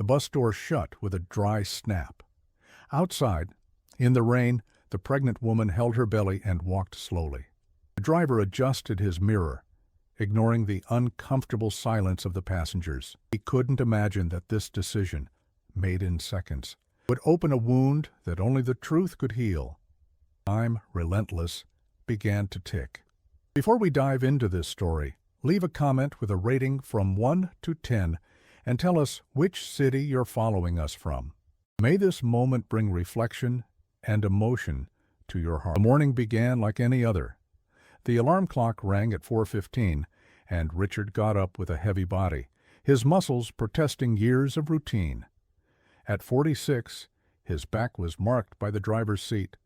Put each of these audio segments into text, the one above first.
The bus door shut with a dry snap. Outside, in the rain, the pregnant woman held her belly and walked slowly. The driver adjusted his mirror, ignoring the uncomfortable silence of the passengers. He couldn't imagine that this decision, made in seconds, would open a wound that only the truth could heal. Time, relentless, began to tick. Before we dive into this story, leave a comment with a rating from 1 to 10 and tell us which city you're following us from. May this moment bring reflection and emotion to your heart. The morning began like any other. The alarm clock rang at 4:15, and Richard got up with a heavy body, his muscles protesting years of routine. At 46, his back was marked by the driver's seat,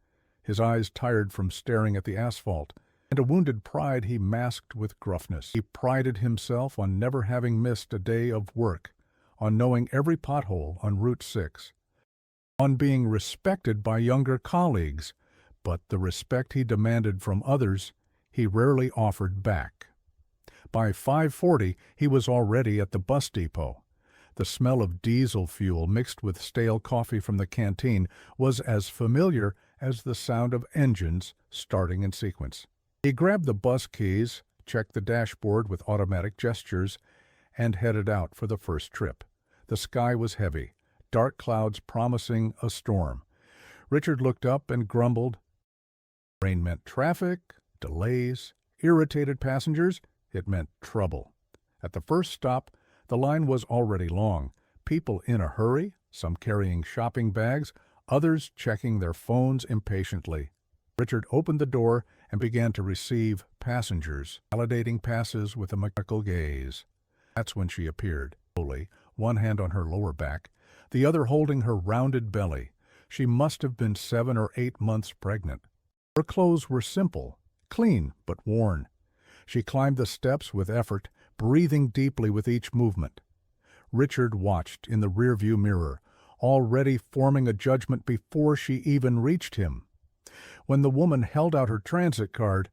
his eyes tired from staring at the asphalt, and a wounded pride he masked with gruffness. He prided himself on never having missed a day of work, on knowing every pothole on Route 6, on being respected by younger colleagues, but the respect he demanded from others, he rarely offered back. By 5:40, he was already at the bus depot. The smell of diesel fuel mixed with stale coffee from the canteen was as familiar as the sound of engines starting in sequence. He grabbed the bus keys, checked the dashboard with automatic gestures, and headed out for the first trip. The sky was heavy, dark clouds promising a storm. Richard looked up and grumbled. Rain meant traffic, delays, irritated passengers. It meant trouble. At the first stop, the line was already long, people in a hurry, some carrying shopping bags, others checking their phones impatiently. Richard opened the door and began to receive passengers, validating passes with a mechanical gaze. That's when she appeared, slowly, one hand on her lower back, the other holding her rounded belly. She must have been 7 or 8 months pregnant. Her clothes were simple, clean but worn. She climbed the steps with effort, breathing deeply with each movement. Richard watched in the rearview mirror, already forming a judgment before she even reached him. When the woman held out her transit card,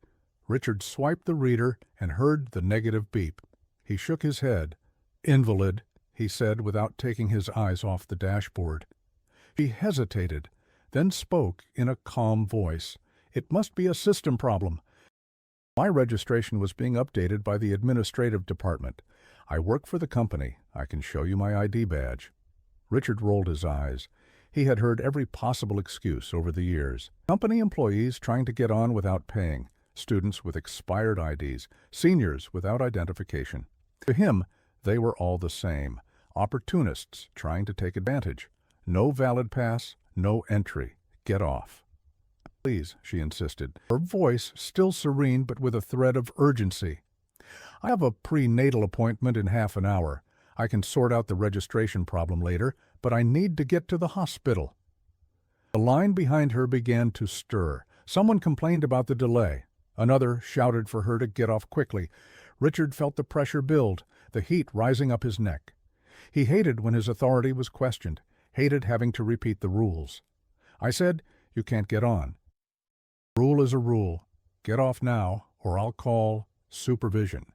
Richard swiped the reader and heard the negative beep. He shook his head. "Invalid," he said without taking his eyes off the dashboard. She hesitated, then spoke in a calm voice. "It must be a system problem. My registration was being updated by the administrative department. I work for the company. I can show you my ID badge." Richard rolled his eyes. He had heard every possible excuse over the years. Company employees trying to get on without paying, students with expired IDs, seniors without identification. To him, they were all the same. Opportunists trying to take advantage. No valid pass, no entry. Get off. "Please," she insisted, her voice still serene but with a thread of urgency. "I have a prenatal appointment in half an hour. I can sort out the registration problem later, but I need to get to the hospital." The line behind her began to stir. Someone complained about the delay. Another shouted for her to get off quickly. Richard felt the pressure build, the heat rising up his neck. He hated when his authority was questioned, hated having to repeat the rules. "I said, you can't get on. Rule is a rule. Get off now, or I'll call supervision."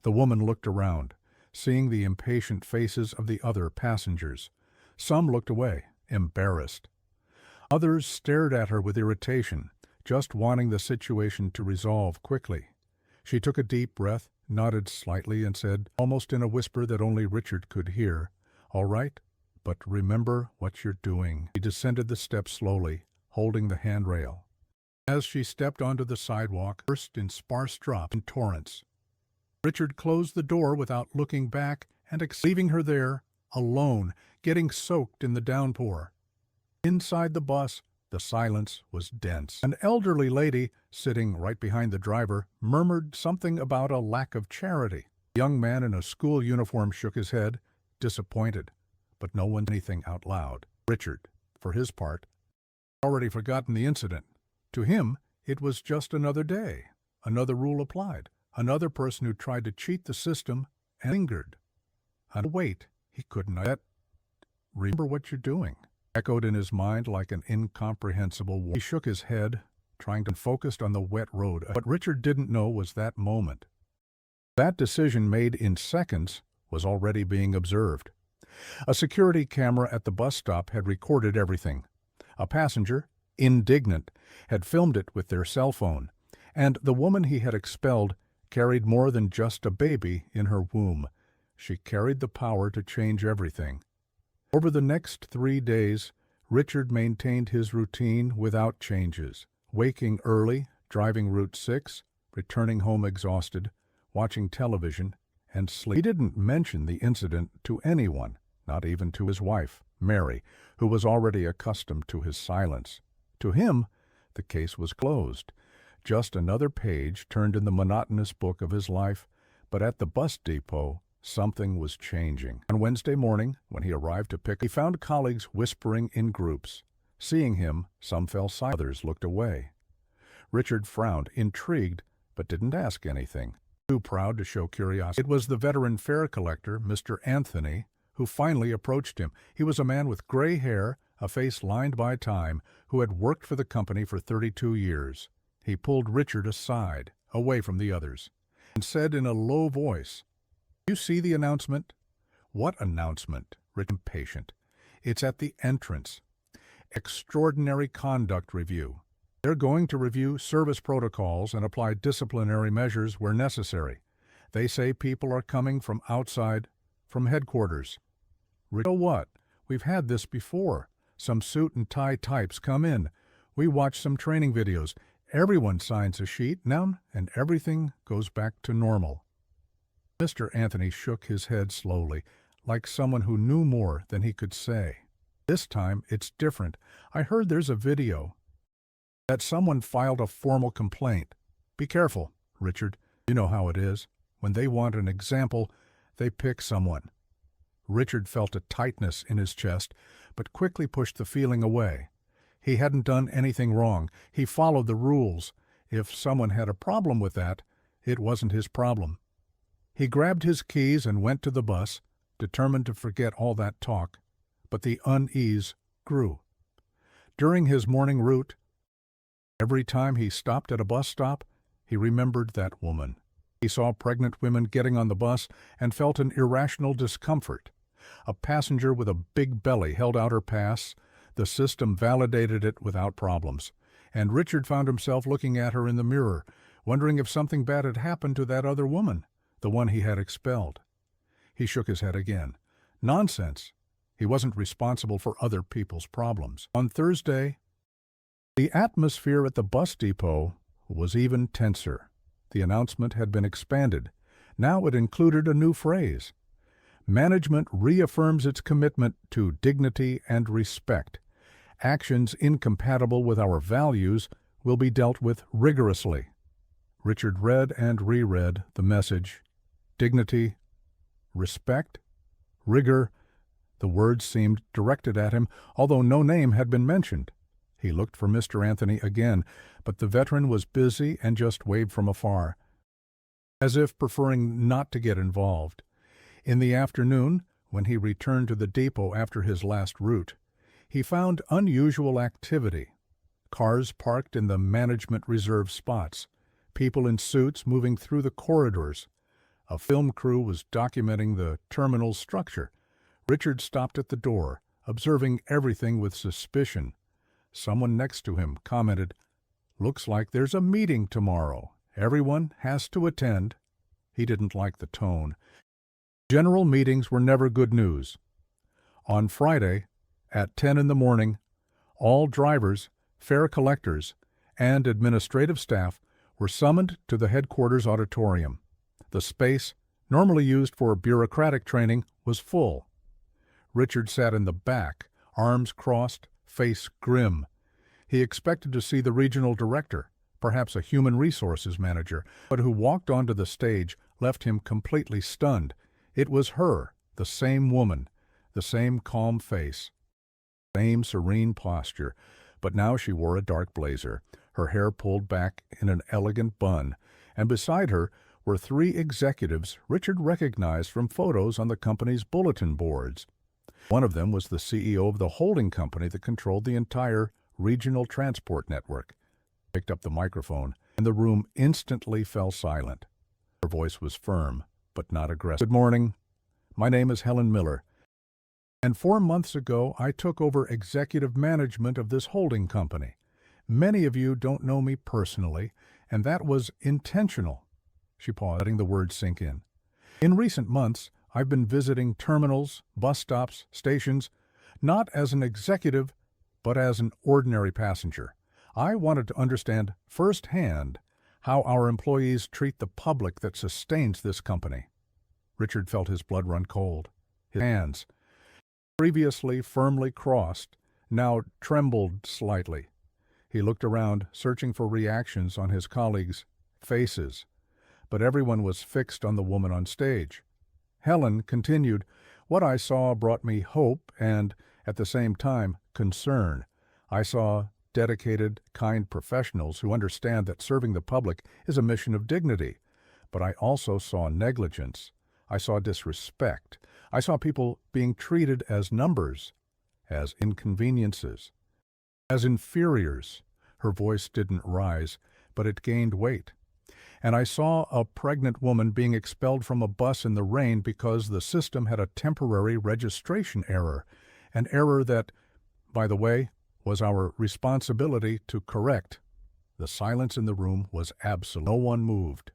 The woman looked around, seeing the impatient faces of the other passengers. Some looked away, embarrassed. Others stared at her with irritation, just wanting the situation to resolve quickly. She took a deep breath, nodded slightly, and said, almost in a whisper that only Richard could hear, "All right, but remember what you're doing." She descended the steps slowly, holding the handrail. As she stepped onto the sidewalk, burst in sparse drops and torrents. Richard closed the door without looking back and leaving her there, alone, getting soaked in the downpour. Inside the bus, the silence was dense. An elderly lady, sitting right behind the driver, murmured something about a lack of charity. A young man in a school uniform shook his head, disappointed, but no one said anything out loud. Richard, for his part, had already forgotten the incident. To him, it was just another day, another rule applied, another person who tried to cheat the system and lingered. And wait, he couldn't. "Remember what you're doing," echoed in his mind like an incomprehensible word. He shook his head, trying to focus on the wet road. What Richard didn't know was that moment. That decision made in seconds was already being observed. A security camera at the bus stop had recorded everything. A passenger, indignant, had filmed it with their cell phone, and the woman he had expelled carried more than just a baby in her womb. She carried the power to change everything. Over the next 3 days, Richard maintained his routine without changes, waking early, driving Route 6, returning home exhausted, watching television, and sleep. He didn't mention the incident to anyone, not even to his wife, Mary, who was already accustomed to his silence. To him, the case was closed. Just another page turned in the monotonous book of his life, but at the bus depot, something was changing. On Wednesday morning, when he arrived to pick, he found colleagues whispering in groups. Seeing him, some fell silent, others looked away. Richard frowned, intrigued, but didn't ask anything. Too proud to show curiosity. It was the veteran fare collector, Mr. Anthony, who finally approached him. He was a man with gray hair, a face lined by time, who had worked for the company for 32 years. He pulled Richard aside, away from the others, and said in a low voice, "You see the announcement?" "What announcement?" Richard, impatient. "It's at the entrance. Extraordinary Conduct Review. They're going to review service protocols and apply disciplinary measures where necessary. They say people are coming from outside, from headquarters." "Richard, so what? We've had this before. Some suit and tie types come in. We watch some training videos. Everyone signs a sheet now, and everything goes back to normal." Mr. Anthony shook his head slowly, like someone who knew more than he could say. "This time it's different. I heard there's a video. That someone filed a formal complaint. Be careful, Richard. You know how it is. When they want an example, they pick someone." Richard felt a tightness in his chest, but quickly pushed the feeling away. He hadn't done anything wrong. He followed the rules. If someone had a problem with that, it wasn't his problem. He grabbed his keys and went to the bus, determined to forget all that talk, but the unease grew. During his morning route, every time he stopped at a bus stop, he remembered that woman. He saw pregnant women getting on the bus and felt an irrational discomfort. A passenger with a big belly held out her pass. The system validated it without problems, and Richard found himself looking at her in the mirror, wondering if something bad had happened to that other woman, the one he had expelled. He shook his head again. Nonsense. He wasn't responsible for other people's problems. On Thursday, the atmosphere at the bus depot was even tenser. The announcement had been expanded. Now it included a new phrase. Management reaffirms its commitment to dignity and respect. Actions incompatible with our values will be dealt with rigorously. Richard read and reread the message. Dignity, respect, rigor. The words seemed directed at him, although no name had been mentioned. He looked for Mr. Anthony again, but the veteran was busy and just waved from afar, as if preferring not to get involved. In the afternoon, when he returned to the depot after his last route, he found unusual activity. Cars parked in the management reserve spots, people in suits moving through the corridors. A film crew was documenting the terminal's structure. Richard stopped at the door, observing everything with suspicion. Someone next to him commented, "Looks like there's a meeting tomorrow. Everyone has to attend." He didn't like the tone. General meetings were never good news. On Friday, at 10 in the morning, all drivers, fare collectors, and administrative staff were summoned to the headquarters auditorium. The space, normally used for bureaucratic training, was full. Richard sat in the back, arms crossed, face grim. He expected to see the regional director, perhaps a human resources manager, but who walked onto the stage left him completely stunned. It was her, the same woman, the same calm face, same serene posture, but now she wore a dark blazer, her hair pulled back in an elegant bun, and beside her were 3 executives Richard recognized from photos on the company's bulletin boards. One of them was the CEO of the holding company that controlled the entire regional transport network. He picked up the microphone, and the room instantly fell silent. Her voice was firm, but not aggressive. "Good morning. My name is Helen Miller. And 4 months ago, I took over executive management of this holding company. Many of you don't know me personally, and that was intentional." She paused, letting the words sink in. "In recent months, I've been visiting terminals, bus stops, stations, not as an executive, but as an ordinary passenger. I wanted to understand firsthand how our employees treat the public that sustains this company." Richard felt his blood run cold. His hands, previously firmly crossed, now trembled slightly. He looked around, searching for reactions on his colleagues' faces, but everyone was fixed on the woman on stage. Helen continued, "What I saw brought me hope and, at the same time, concern. I saw dedicated, kind professionals who understand that serving the public is a mission of dignity. But I also saw negligence. I saw disrespect. I saw people being treated as numbers, as inconveniences, as inferiors." Her voice didn't rise, but it gained weight. "And I saw a pregnant woman being expelled from a bus in the rain because the system had a temporary registration error, an error that, by the way, was our responsibility to correct." The silence in the room was absolute. No one moved.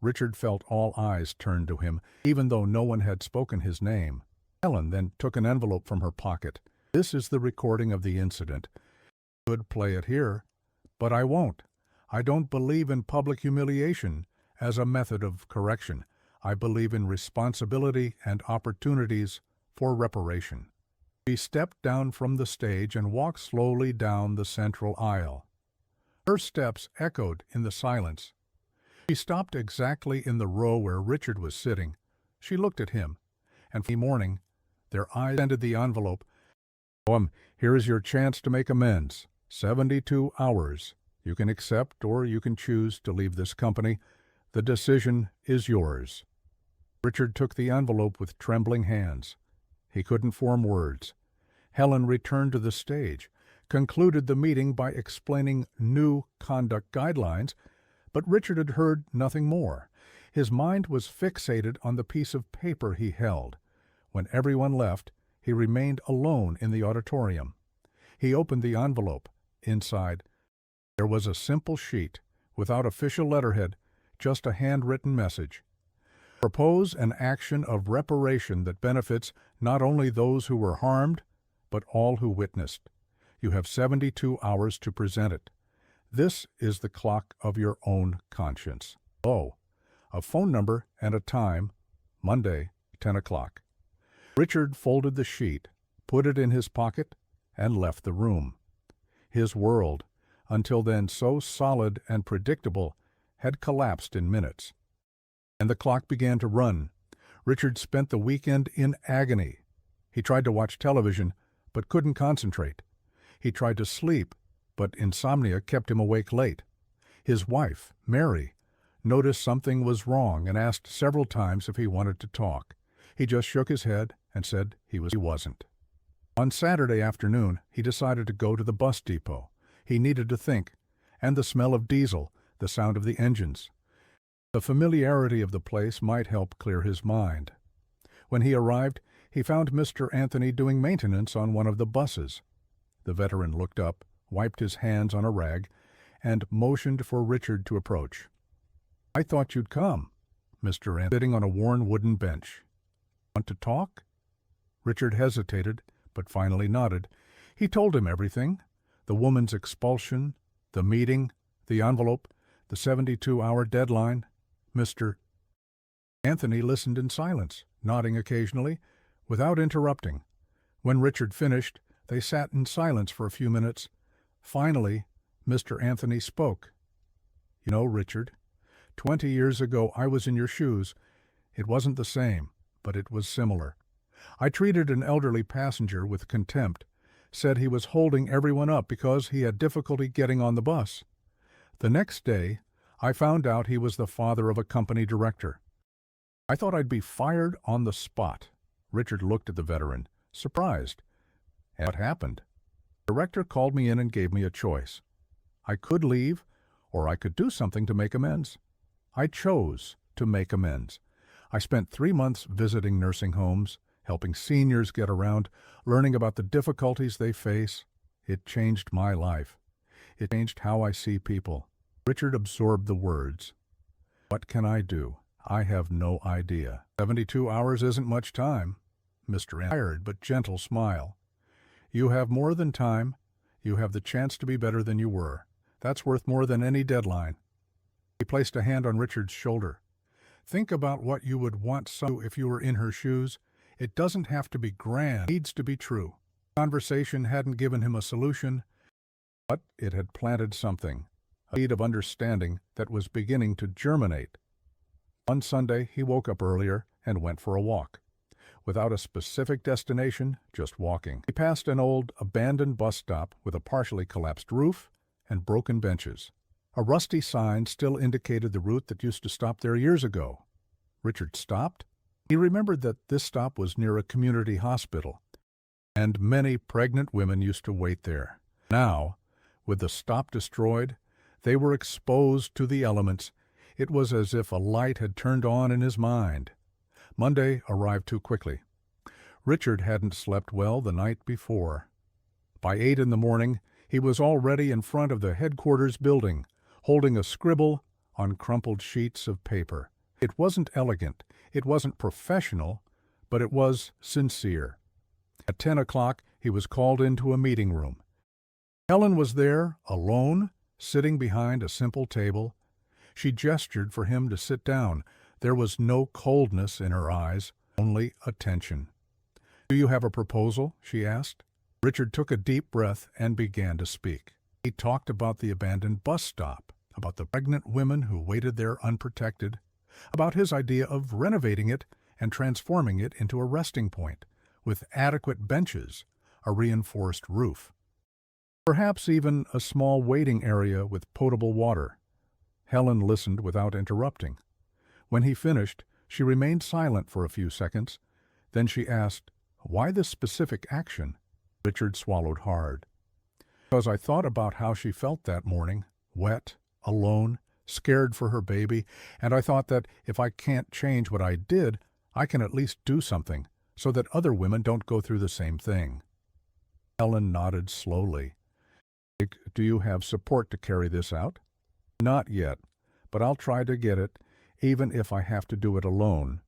Richard felt all eyes turned to him, even though no one had spoken his name. Helen then took an envelope from her pocket. "This is the recording of the incident. I could play it here, but I won't. I don't believe in public humiliation as a method of correction. I believe in responsibility and opportunities for reparation." She stepped down from the stage and walked slowly down the central aisle. Her steps echoed in the silence. She stopped exactly in the row where Richard was sitting. She looked at him, and for the morning, their eyes ended the envelope. "Here is your chance to make amends. 72 hours. You can accept or you can choose to leave this company. The decision is yours." Richard took the envelope with trembling hands. He couldn't form words. Helen returned to the stage, concluded the meeting by explaining new conduct guidelines, but Richard had heard nothing more. His mind was fixated on the piece of paper he held. When everyone left, he remained alone in the auditorium. He opened the envelope. Inside, there was a simple sheet, without official letterhead, just a handwritten message. "Propose an action of reparation that benefits not only those who were harmed, but all who witnessed. You have 72 hours to present it. This is the clock of your own conscience." Oh, a phone number and a time, Monday, 10 o'clock. Richard folded the sheet, put it in his pocket, and left the room. His world, until then so solid and predictable, had collapsed in minutes. And the clock began to run. Richard spent the weekend in agony. He tried to watch television, but couldn't concentrate. He tried to sleep, but insomnia kept him awake late. His wife, Mary, noticed something was wrong and asked several times if he wanted to talk. He just shook his head and said he wasn't. On Saturday afternoon, he decided to go to the bus depot. He needed to think, and the smell of diesel, the sound of the engines. The familiarity of the place might help clear his mind. When he arrived, he found Mr. Anthony doing maintenance on one of the buses. The veteran looked up, wiped his hands on a rag, and motioned for Richard to approach. "I thought you'd come," Mr. Anthony, sitting on a worn wooden bench. "Want to talk?" Richard hesitated, but finally nodded. He told him everything: the woman's expulsion, the meeting, the envelope, the 72-hour deadline. Mr. Anthony listened in silence, nodding occasionally, without interrupting. When Richard finished, they sat in silence for a few minutes. Finally, Mr. Anthony spoke. "You know, Richard, 20 years ago I was in your shoes. It wasn't the same, but it was similar. I treated an elderly passenger with contempt, said he was holding everyone up because he had difficulty getting on the bus. The next day, I found out he was the father of a company director. I thought I'd be fired on the spot." Richard looked at the veteran, surprised. "And what happened?" "The director called me in and gave me a choice. I could leave, or I could do something to make amends. I chose to make amends. I spent 3 months visiting nursing homes, helping seniors get around, learning about the difficulties they face. It changed my life. It changed how I see people. Richard absorbed the words. What can I do? I have no idea. 72 hours isn't much time. Mr. Tired but gentle smile. You have more than time. You have the chance to be better than you were. That's worth more than any deadline. He placed a hand on Richard's shoulder. Think about what you would want if you were in her shoes. It doesn't have to be grand. It needs to be true. The conversation hadn't given him a solution, but it had planted something, a seed of understanding that was beginning to germinate. One Sunday, he woke up earlier and went for a walk. Without a specific destination, just walking. He passed an old, abandoned bus stop with a partially collapsed roof and broken benches. A rusty sign still indicated the route that used to stop there years ago. Richard stopped. He remembered that this stop was near a community hospital, and many pregnant women used to wait there. Now, with the stop destroyed, they were exposed to the elements. It was as if a light had turned on in his mind. Monday arrived too quickly. Richard hadn't slept well the night before. By 8 in the morning, he was already in front of the headquarters building, holding a scribble on crumpled sheets of paper. It wasn't elegant, it wasn't professional, but it was sincere. At 10 o'clock, he was called into a meeting room. Helen was there, alone, sitting behind a simple table. She gestured for him to sit down. There was no coldness in her eyes, only attention. Do you have a proposal? She asked. Richard took a deep breath and began to speak. He talked about the abandoned bus stop, about the pregnant women who waited there unprotected, about his idea of renovating it and transforming it into a resting point, with adequate benches, a reinforced roof. Perhaps even a small waiting area with potable water. Helen listened without interrupting. When he finished, she remained silent for a few seconds. Then she asked, "Why this specific action?" Richard swallowed hard. "Because I thought about how she felt that morning, wet, alone, scared for her baby, and I thought that if I can't change what I did, I can at least do something, so that other women don't go through the same thing." Helen nodded slowly. "Do you have support to carry this out?" "Not yet, but I'll try to get it, even if I have to do it alone."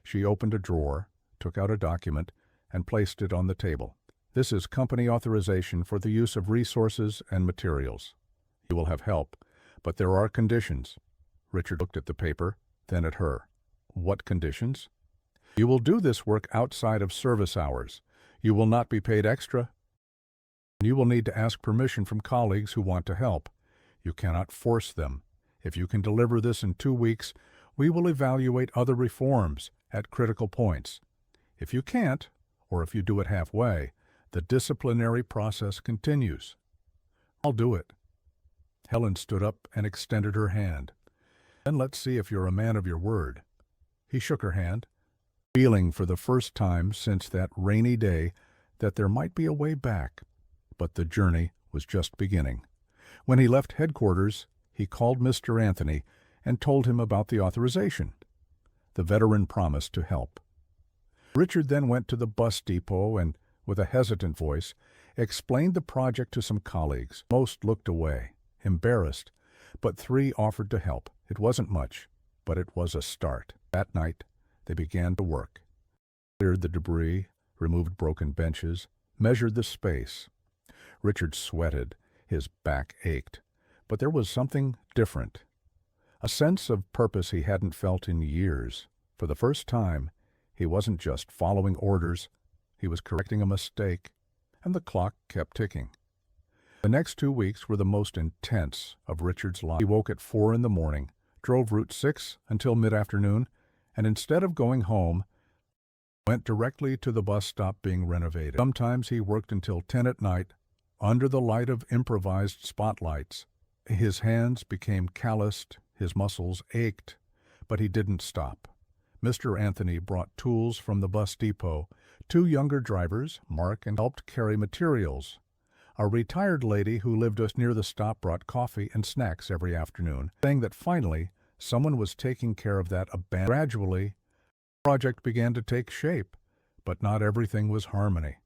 She opened a drawer, took out a document, and placed it on the table. "This is company authorization for the use of resources and materials. You will have help, but there are conditions." Richard looked at the paper, then at her. "What conditions?" "You will do this work outside of service hours. You will not be paid extra. You will need to ask permission from colleagues who want to help. You cannot force them. If you can deliver this in 2 weeks, we will evaluate other reforms at critical points. If you can't, or if you do it halfway, the disciplinary process continues." "I'll do it." Helen stood up and extended her hand. "Then let's see if you're a man of your word." He shook her hand, feeling for the first time since that rainy day that there might be a way back, but the journey was just beginning. When he left headquarters, he called Mr. Anthony and told him about the authorization. The veteran promised to help. Richard then went to the bus depot and, with a hesitant voice, explained the project to some colleagues. Most looked away, embarrassed, but 3 offered to help. It wasn't much, but it was a start. That night, they began to work. Cleared the debris, removed broken benches, measured the space. Richard sweated, his back ached, but there was something different. A sense of purpose he hadn't felt in years. For the first time, he wasn't just following orders, he was correcting a mistake, and the clock kept ticking. The next 2 weeks were the most intense of Richard's life. He woke at 4 in the morning, drove Route 6 until mid-afternoon, and instead of going home, went directly to the bus stop being renovated. Sometimes he worked until 10 at night, under the light of improvised spotlights. His hands became calloused, his muscles ached, but he didn't stop. Mr. Anthony brought tools from the bus depot. 2 younger drivers, Mark and helped carry materials. A retired lady who lived just near the stop brought coffee and snacks every afternoon, saying that finally someone was taking care of that abandoned. Gradually, the project began to take shape. But not everything was harmony.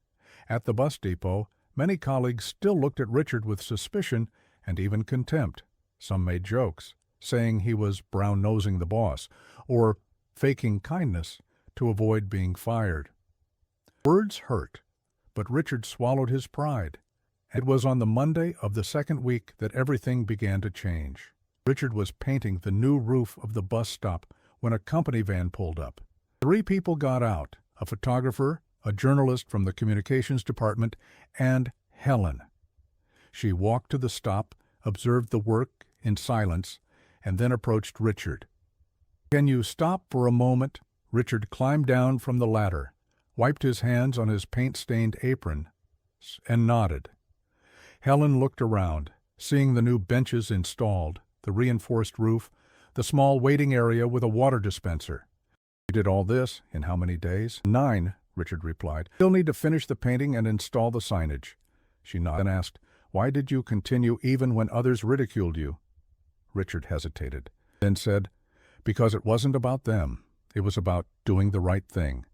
At the bus depot, many colleagues still looked at Richard with suspicion and even contempt. Some made jokes, saying he was brown-nosing the boss, or faking kindness to avoid being fired. Words hurt, but Richard swallowed his pride. It was on the Monday of the second week that everything began to change. Richard was painting the new roof of the bus stop when a company van pulled up. 3 people got out: a photographer, a journalist from the communications department, and Helen. She walked to the stop, observed the work in silence, and then approached Richard. "Can you stop for a moment?" Richard climbed down from the ladder, wiped his hands on his paint-stained apron, and nodded. Helen looked around, seeing the new benches installed, the reinforced roof, the small waiting area with a water dispenser. "You did all this in how many days?" 9, Richard replied. "Still need to finish the painting and install the signage." She nodded and asked, "Why did you continue even when others ridiculed you?" Richard hesitated, then said, "Because it wasn't about them. It was about doing the right thing."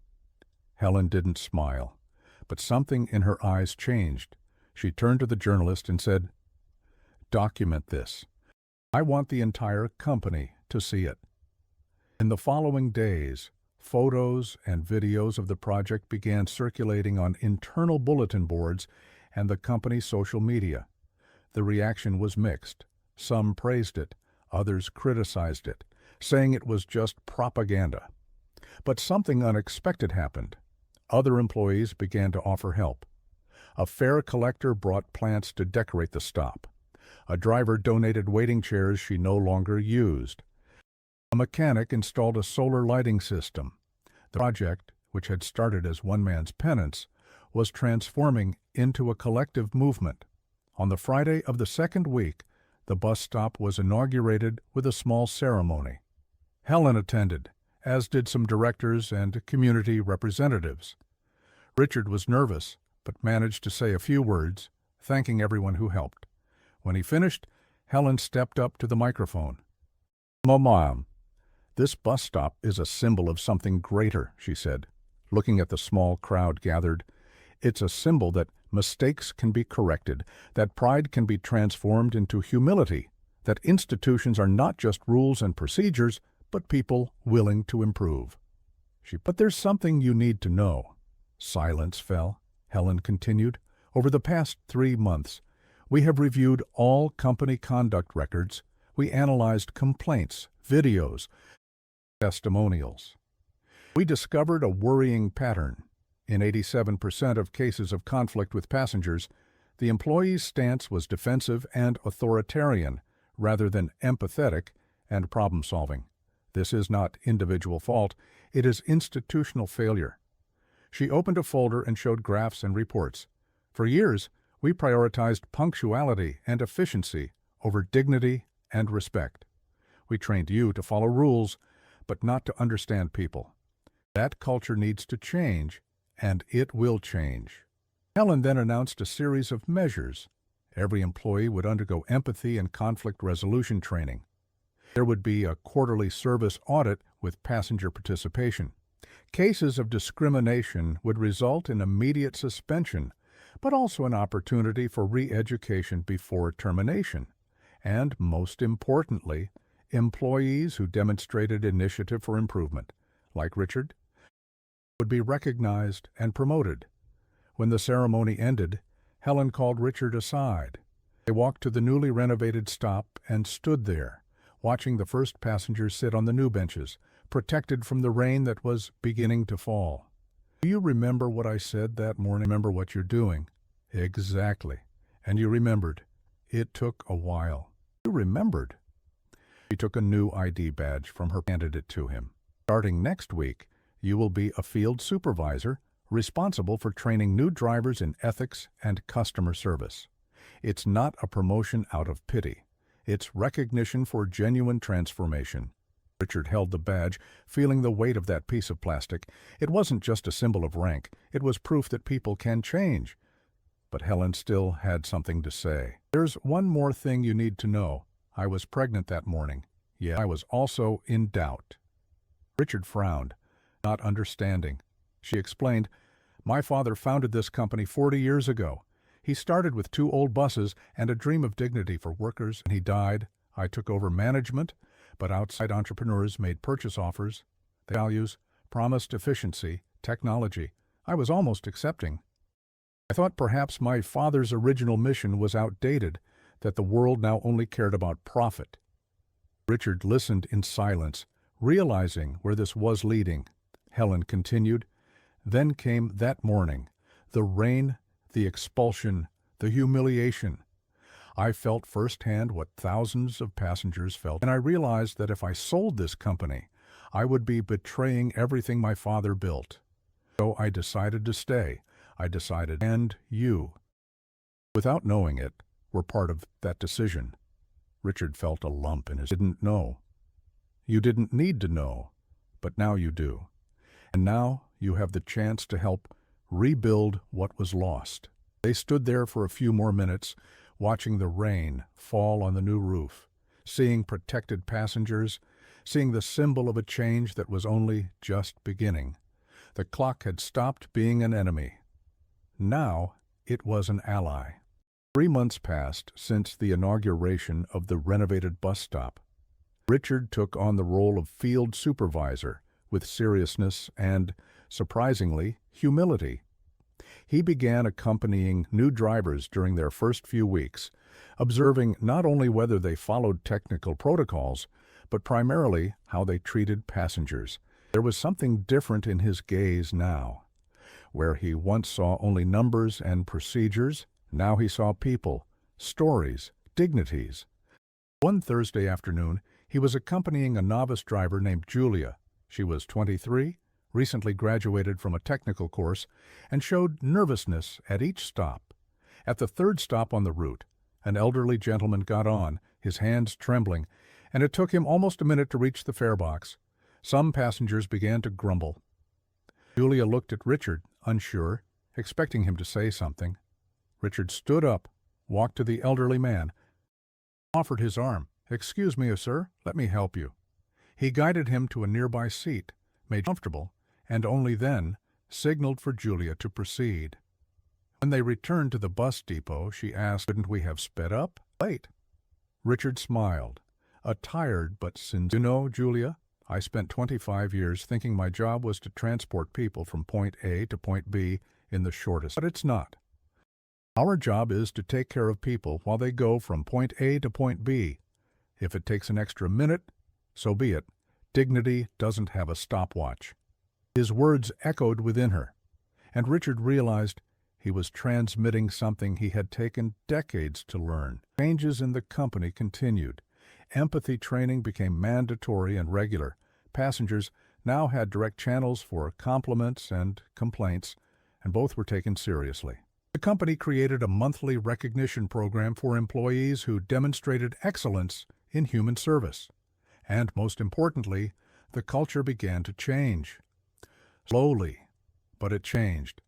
Helen didn't smile, but something in her eyes changed. She turned to the journalist and said, "Document this. I want the entire company to see it." In the following days, photos and videos of the project began circulating on internal bulletin boards and the company's social media. The reaction was mixed. Some praised it, others criticized it, saying it was just propaganda. But something unexpected happened. Other employees began to offer help. A fare collector brought plants to decorate the stop. A driver donated waiting chairs she no longer used. A mechanic installed a solar lighting system. The project, which had started as one man's penance, was transforming into a collective movement. On the Friday of the second week, the bus stop was inaugurated with a small ceremony. Helen attended, as did some directors and community representatives. Richard was nervous, but managed to say a few words, thanking everyone who helped. When he finished, Helen stepped up to the microphone. "Mom, this bus stop is a symbol of something greater," she said, looking at the small crowd gathered. "It's a symbol that mistakes can be corrected, that pride can be transformed into humility, that institutions are not just rules and procedures, but people willing to improve." But there's something you need to know." Silence fell. Helen continued. "Over the past 3 months, we have reviewed all company conduct records. We analyzed complaints, videos, testimonials. We discovered a worrying pattern. In 87% of cases of conflict with passengers, the employee's stance was defensive and authoritarian, rather than empathetic and problem-solving. This is not individual fault, it is institutional failure." She opened a folder and showed graphs and reports. "For years, we prioritized punctuality and efficiency over dignity and respect. We trained you to follow rules, but not to understand people. That culture needs to change, and it will change." Helen then announced a series of measures. Every employee would undergo empathy and conflict resolution training. There would be a quarterly service audit with passenger participation. Cases of discrimination would result in immediate suspension, but also an opportunity for re-education before termination. And, most importantly, employees who demonstrated initiative for improvement, like Richard, would be recognized and promoted. When the ceremony ended, Helen called Richard aside. They walked to the newly renovated stop and stood there, watching the first passengers sit on the new benches, protected from the rain that was beginning to fall. "Do you remember what I said that morning? Remember what you're doing?" "Exactly." "And you remembered. It took a while." "You remembered." She took a new ID badge from her and handed it to him. "Starting next week, you will be a field supervisor responsible for training new drivers in ethics and customer service. It's not a promotion out of pity. It's recognition for genuine transformation." Richard held the badge, feeling the weight of that piece of plastic. It wasn't just a symbol of rank. It was proof that people can change. But Helen still had something to say. "There's one more thing you need to know. I was pregnant that morning. Yeah, I was also in doubt." Richard frowned, not understanding. She explained, "My father founded this company 40 years ago. He started with 2 old buses and a dream of dignity for workers. When he died, I took over management, but outside entrepreneurs made purchase offers. The values promised efficiency, technology. I was almost accepting. I thought perhaps my father's original mission was outdated, that the world now only cared about profit." Richard listened in silence, realizing where this was leading. Helen continued, "Then came that morning, the rain, the expulsion, the humiliation. I felt firsthand what thousands of passengers felt, and I realized that if I sold this company, I would be betraying everything my father built. So I decided to stay. I decided, and you, without knowing it, were part of that decision." Richard felt a lump in his didn't know. "You didn't need to know, but now you do. And now you have the chance to help rebuild what was lost." They stood there for a few more minutes, watching the rain fall on the new roof, seeing protected passengers, seeing the symbol of a change that was only just beginning. The clock had stopped being an enemy. Now it was an ally. 3 months passed since the inauguration of the renovated bus stop. Richard took on the role of field supervisor with seriousness and, surprisingly, humility. He began accompanying new drivers during their first few weeks, observing not only whether they followed technical protocols, but primarily how they treated passengers. There was something different in his gaze now. Where he once saw only numbers and procedures, now he saw people, stories, dignities. One Thursday afternoon, he was accompanying a novice driver named Julia. She was 23, recently graduated from a technical course, and showed nervousness at each stop. At the 3rd stop on the route, an elderly gentleman got on, his hands trembling, and it took him almost a minute to reach the fare box. Some passengers began to grumble. Julia looked at Richard, unsure, expecting him to say something. Richard stood up, walked to the elderly man, offered his arm. "Excuse me, sir, let me help you." He guided him to a nearby seat, made comfortable, and only then signaled for Julia to proceed. When they returned to the bus depot, she asked, "Couldn't we have sped up? Late." Richard smiled, a tired but sincere, "You know, Julia, I spent 25 years thinking my job was to transport people from point A to point B in the shortest, but it's not. Our job is to take care of people while they go from point A to point B. If it takes an extra minute, so be it. Dignity doesn't have a stopwatch." His words echoed within her, and Richard realized he was transmitting something he had taken decades to learn. Changes in the company continued. Empathy training became mandatory and regular. Passengers now had direct channels for compliments and complaints, and both were taken seriously. The company created a monthly recognition program for employees who demonstrated excellence in human service. And most importantly, the culture began to change. Slowly, but it changed.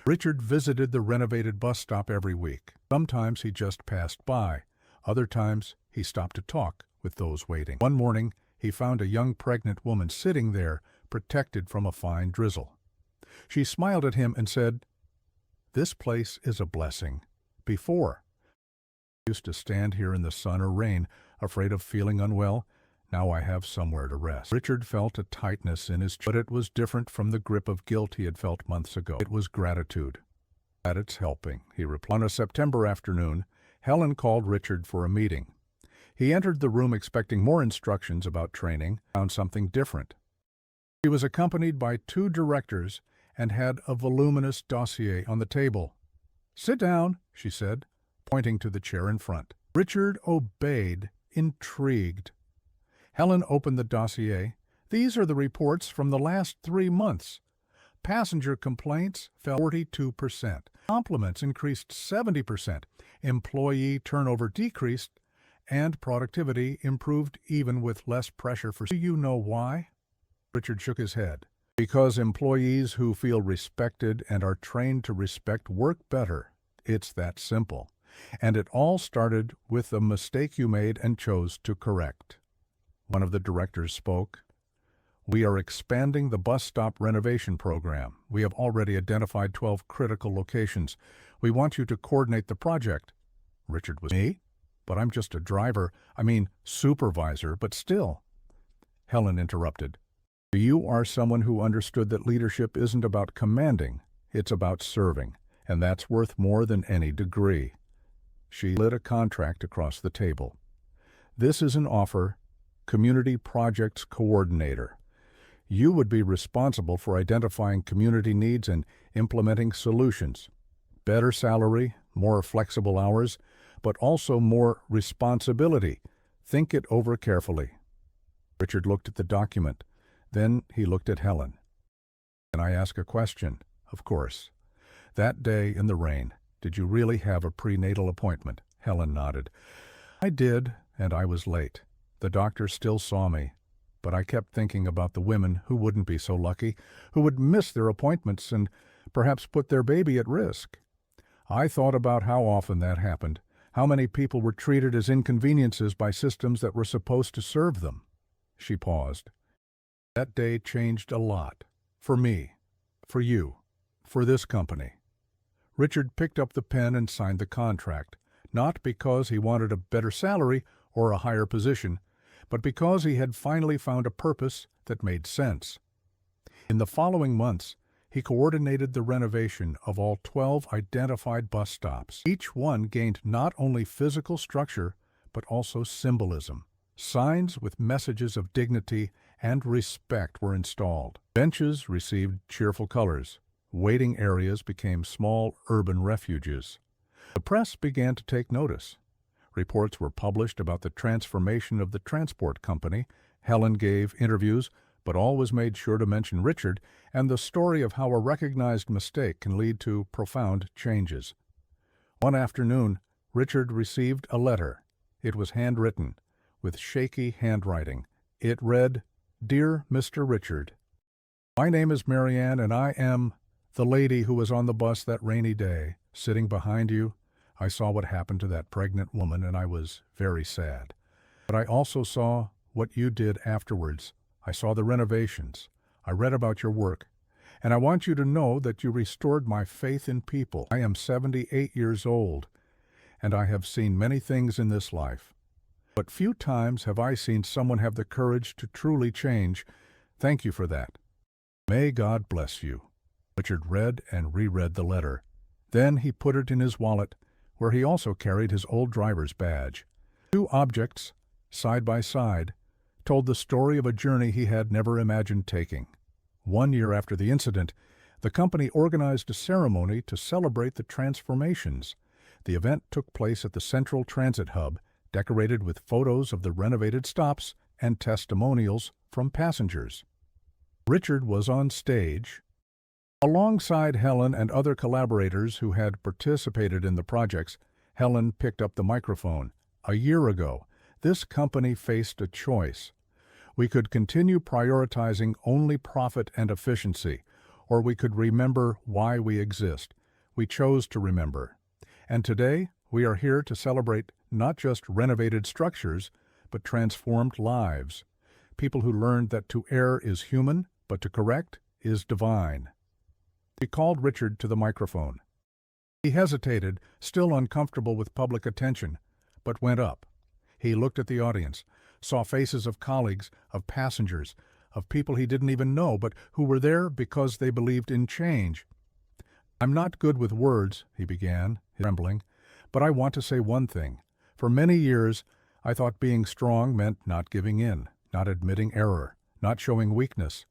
Richard visited the renovated bus stop every week. Sometimes he just passed by. Other times, he stopped to talk with those waiting. One morning, he found a young pregnant woman sitting there, protected from a fine drizzle. She smiled at him and said, "This place is a blessing. Before, I used to stand here in the sun or rain, afraid of feeling unwell. Now I have somewhere to rest." Richard felt a tightness in his chest, but it was different from the grip of guilt he had felt months ago. It was gratitude. "That it's helping," he replied. On a September afternoon, Helen called Richard for a meeting. He entered the room expecting more instructions about training, found something different. He was accompanied by 2 directors and had a voluminous dossier on the table. "Sit down," she said, pointing to the chair in front. Richard obeyed, intrigued. Helen opened the dossier. "These are the reports from the last 3 months. Passenger complaints fell 42%. Compliments increased 70%. Employee turnover decreased, and productivity improved even with less pressure for." "Do you know why?" Richard shook his head. "Because employees who feel respected and are trained to respect work better. It's that simple. And it all started with a mistake you made and chose to correct." One of the directors spoke. We are expanding the bus stop renovation program. We have already identified 12 critical locations. We want you to coordinate the project. Richard was, me? But I'm just a driver. I mean, supervisor, but still. Helen interrupted. You are someone who understood that leadership isn't about commanding, it's about serving, and that's worth more than any degree. She lit a contract across the table. This is an offer, Community Projects Coordinator. You would be responsible for identifying community needs and implementing solutions. Better salary, more flexible hours, but also more responsibility. Think it over carefully. Richard looked at the document. Then he looked at Helen. Can I ask a question? Of course. That day in the rain, did you really have a prenatal appointment? Helen nodded. I did, and I was late. The doctor still saw me, but I kept thinking about the women who wouldn't be so lucky, who would miss their appointments and perhaps put their baby at risk. I thought about how often that happened, how many people were treated as inconveniences by systems that were supposed to serve them. She paused. That day changed a lot. For me, for you, for this company. Richard picked up the pen and signed the contract, not because he wanted a better salary or a higher position, but because he had finally found a purpose that made sense. In the following months, he coordinated the renovation of all 12 identified bus stops. Each one gained not only physical structure, but also symbolism. Signs with messages of dignity and respect were installed. Benches received cheerful colors. Waiting areas became small urban refuges. The press began to take notice. Reports were published about the transformation of the transport company. Helen gave interviews, but always made sure to mention Richard and the story of how a recognized mistake can lead to profound changes. One afternoon, Richard received a letter. It was handwritten, with shaky handwriting. It read, Dear Mr. Richard, my name is Marianne, and I am the lady who was on the bus that rainy day, sitting behind you. I saw what happened to that pregnant woman, and I was very sad. But I also saw what you did afterwards. I saw the renovations. I read about your work. And I want you to know that you restored my faith in people. I am 78 years old, and I have seen many things in this life. But few times have I seen someone have the courage to truly change. Thank you for that. May God bless you. Richard read and reread the letter. Then he put it in his wallet, where he also carried his old driver's badge. Two objects, side by side, told the story of a journey he had never imagined taking. 1 year after the incident, the company organized a ceremony to celebrate the transformations. The event took place at the Central Transit Hub, decorated with photos of the renovated stops and testimonials from passengers. Richard was on stage. Alongside Helen and other collaborators who had participated in the projects, Helen picked up the microphone. A year ago, this company faced a choice. We could continue prioritizing only profit and efficiency, or we could remember why we exist. We chose to remember. And today, we are here to celebrate not just renovated structures, but transformed lives. People who learned that to err is human, but to correct is divine. We called Richard to the microphone. He hesitated, still uncomfortable with public attention, but went up. He looked at the audience, saw faces of colleagues, of passengers, of people he didn't even know, but who were there because they believed in change. I'm not good with words, he began, trembling, but I want to say one thing. For many years, I thought being strong meant not giving in, not admitting error, not showing weakness.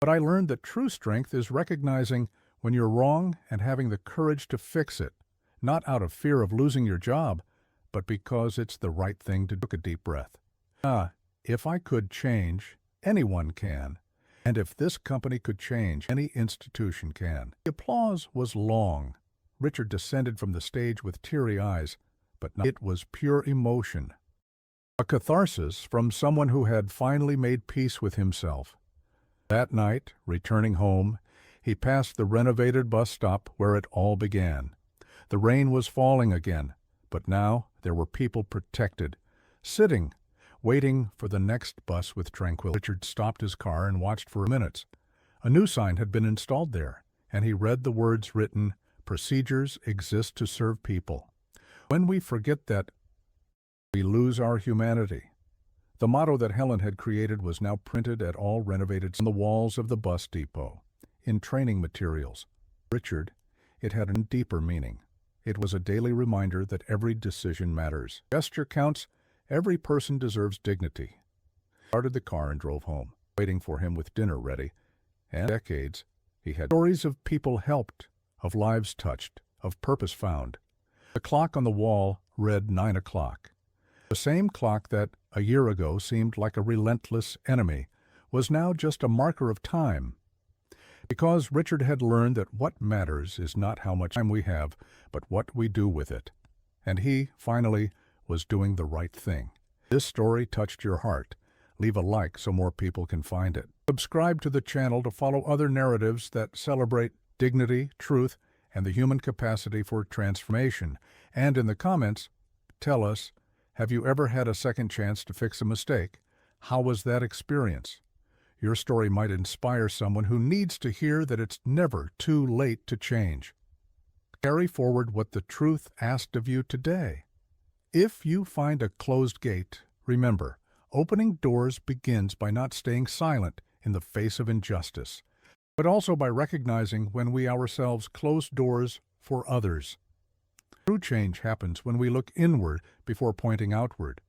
But I learned that true strength is recognizing when you're wrong and having the courage to fix it, not out of fear of losing your job, but because it's the right thing to do. Took a deep breath. If I could change, anyone can. And if this company could change, any institution can. The applause was long. Richard descended from the stage with teary eyes, but it was pure emotion. A catharsis from someone who had finally made peace with himself. That night, returning home, he passed the renovated bus stop where it all began. The rain was falling again, but now there were people protected, sitting, waiting for the next bus with tranquility. Richard stopped his car and watched for minutes. A new sign had been installed there, and he read the words written, "Procedures exist to serve people. When we forget that, we lose our humanity." The motto that Helen had created was now printed at all renovated on the walls of the bus depot, in training materials. Richard, it had a deeper meaning. It was a daily reminder that every decision matters. Gesture counts. Every person deserves dignity. He started the car and drove home, waiting for him with dinner ready. And decades, he had stories of people helped, of lives touched, of purpose found. The clock on the wall read 9 o'clock. The same clock that, a year ago, seemed like a relentless enemy, was now just a marker of time. Because Richard had learned that what matters is not how much time we have, but what we do with it. And he, finally, was doing the right thing. This story touched your heart. Leave a like so more people can find it. Subscribe to the channel to follow other narratives that celebrate dignity, truth, and the human capacity for transformation. And in the comments, tell us, have you ever had a second chance to fix a mistake? How was that experience? Your story might inspire someone who needs to hear that it's never too late to change. Carry forward what the truth asked of you today. If you find a closed gate, remember, opening doors begins by not staying silent in the face of injustice, but also by recognizing when we ourselves close doors for others. True change happens when we look inward before pointing outward.